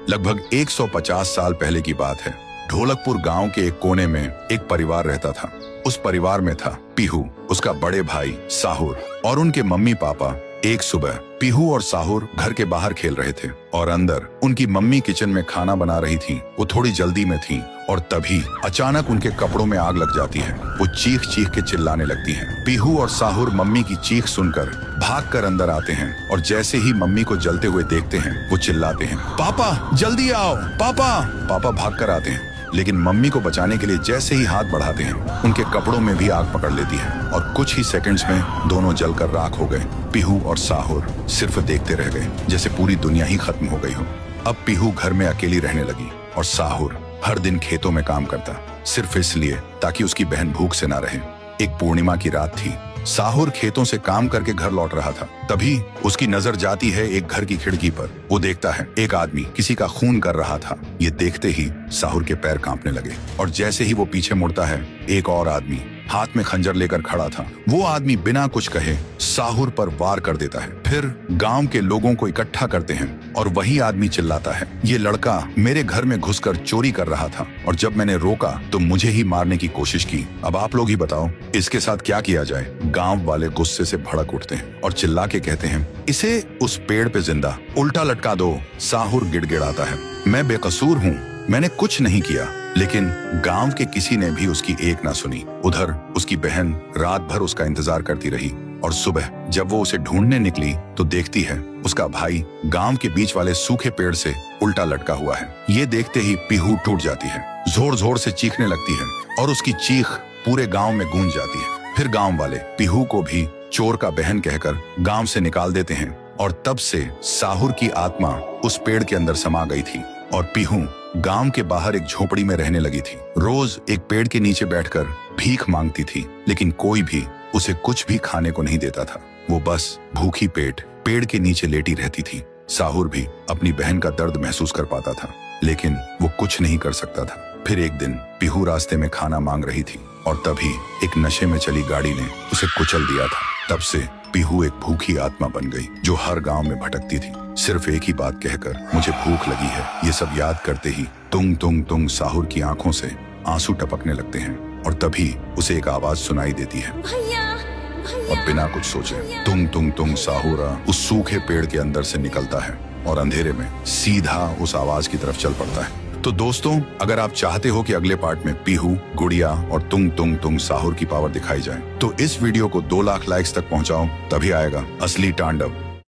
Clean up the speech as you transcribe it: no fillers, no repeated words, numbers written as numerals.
लगभग 150 साल पहले की बात है। ढोलकपुर गांव के एक कोने में एक परिवार रहता था। उस परिवार में था पीहू, उसका बड़े भाई साहुर और उनके मम्मी पापा। एक सुबह पीहू और साहुर घर के बाहर खेल रहे थे और अंदर उनकी मम्मी किचन में खाना बना रही थी। वो थोड़ी जल्दी में थी और तभी अचानक उनके कपड़ों में आग लग जाती है। वो चीख चीख के चिल्लाने लगती हैं। पीहू और साहुर मम्मी की चीख सुनकर भागकर अंदर आते हैं और जैसे ही मम्मी को जलते हुए देखते हैं वो चिल्लाते हैं, पापा जल्दी आओ पापा। पापा भागकर आते हैं, लेकिन मम्मी को बचाने के लिए जैसे ही हाथ बढ़ाते हैं उनके कपड़ों में भी आग पकड़ लेती है और कुछ ही सेकंड्स में दोनों जलकर राख हो गए। पीहू और साहुर सिर्फ देखते रह गए, जैसे पूरी दुनिया ही खत्म हो गई हो। अब पीहू घर में अकेली रहने लगी और साहुर हर दिन खेतों में काम करता, सिर्फ इसलिए ताकि उसकी बहन भूख से ना रहे। एक पूर्णिमा की रात थी। साहुर खेतों से काम करके घर लौट रहा था। तभी उसकी नजर जाती है एक घर की खिड़की पर। वो देखता है एक आदमी किसी का खून कर रहा था। ये देखते ही साहुर के पैर कांपने लगे और जैसे ही वो पीछे मुड़ता है एक और आदमी हाथ में खंजर लेकर खड़ा था। वो आदमी बिना कुछ कहे साहुर पर वार कर देता है। फिर गांव के लोगों को इकट्ठा करते हैं और वही आदमी चिल्लाता है, ये लड़का मेरे घर में घुसकर चोरी कर रहा था और जब मैंने रोका तो मुझे ही मारने की कोशिश की। अब आप लोग ही बताओ इसके साथ क्या किया जाए। गांव वाले गुस्से से भड़क उठते हैं और चिल्ला के कहते हैं, इसे उस पेड़ पे जिंदा उल्टा लटका दो। साहुर गिड़गिड़ाता है, मैं बेकसूर हूँ, मैंने कुछ नहीं किया। लेकिन गांव के किसी ने भी उसकी एक ना सुनी। उधर उसकी बहन रात भर उसका इंतजार करती रही और सुबह जब वो उसे ढूंढने निकली तो देखती है उसका भाई गांव के बीच वाले सूखे पेड़ से उल्टा लटका हुआ है। ये देखते ही पीहू टूट जाती है, जोर जोर से चीखने लगती है और उसकी चीख पूरे गांव में गूंज जाती है। फिर गांव वाले पीहू को भी चोर का बहन कहकर गांव से निकाल देते हैं और तब से साहुर की आत्मा उस पेड़ के अंदर समा गई थी और पीहू गांव के बाहर एक झोपड़ी में रहने लगी थी। रोज एक पेड़ के नीचे बैठकर भीख मांगती थी, लेकिन कोई भी उसे कुछ भी खाने को नहीं देता था। वो बस भूखी पेट पेड़ के नीचे लेटी रहती थी। साहुर भी अपनी बहन का दर्द महसूस कर पाता था, लेकिन वो कुछ नहीं कर सकता था। फिर एक दिन पीहू रास्ते में खाना मांग रही थी और तभी एक नशे में चली गाड़ी ने उसे कुचल दिया था। तब से पीहू एक भूखी आत्मा बन गई जो हर गांव में भटकती थी, सिर्फ एक ही बात कहकर, मुझे भूख लगी है। ये सब याद करते ही तुंग तुंग तुंग साहुर की आंखों से आंसू टपकने लगते हैं और तभी उसे एक आवाज सुनाई देती है और बिना कुछ सोचे तुंग तुंग तुंग साहुरा उस सूखे पेड़ के अंदर से निकलता है और अंधेरे में सीधा उस आवाज की तरफ चल पड़ता है। तो दोस्तों, अगर आप चाहते हो कि अगले पार्ट में पीहू, गुड़िया और तुंग तुंग तुंग साहुर की पावर दिखाई जाए तो इस वीडियो को 2 लाख लाइक्स तक पहुंचाओ, तभी आएगा असली तांडव।